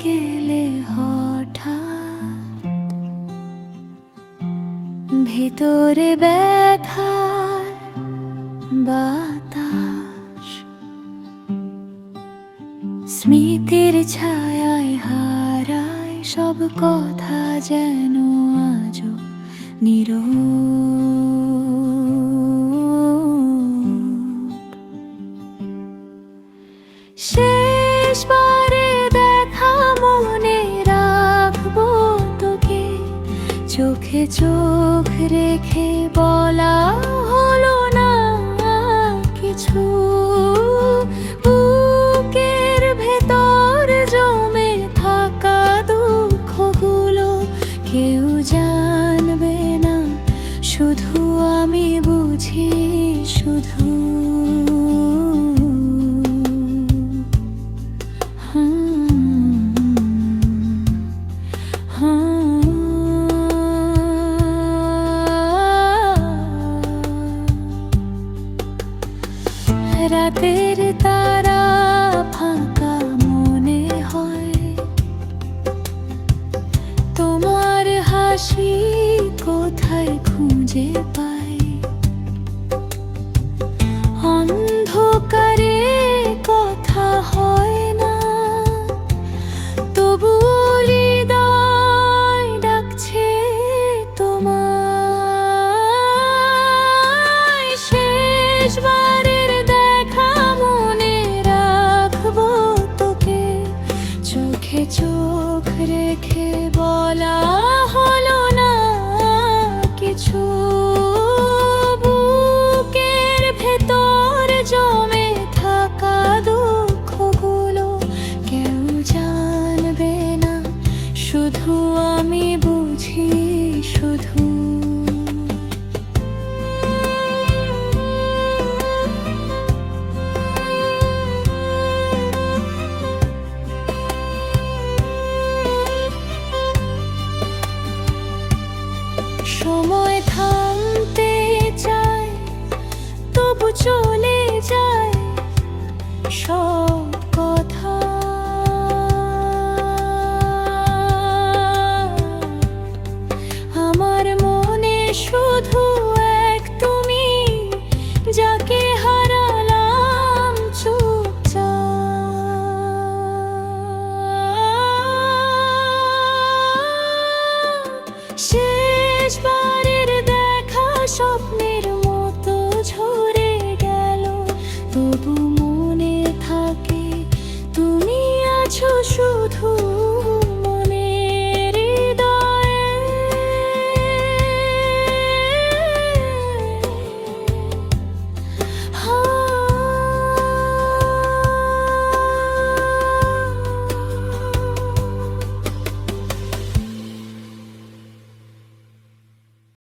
গেলে হঠাৎ ভেতরে ব্যথার বাতাস, স্মৃতির ছায়ায় হারায় সব কথা যেন আজও নীরব। শেষবারে দেখা মনে রাখবো তোকে, চোখে চোখ রেখে বলা হলো না কিছু। বুকের ভেতর জমে থাকা দুঃখগুলো কেউ জানবে না, শুধু আমি বুঝি, শুধু রাতের তারা ফাঁকা মনে হয়, তোমার হাসি কোথায় খুঁজে পাই। অন্ধকারে কথা হয় না, তবুও হৃদয় ডাকছে তোমায়। শেষবারের দেখা মনে রাখবো তোকে, চোখে চোখ রেখে বলা হলো না কিছু। বুকের ভেতর জমে থাকা দুঃখগুলো কেউ জানবে না, শুধু আমি বুঝি, শুধু। সময়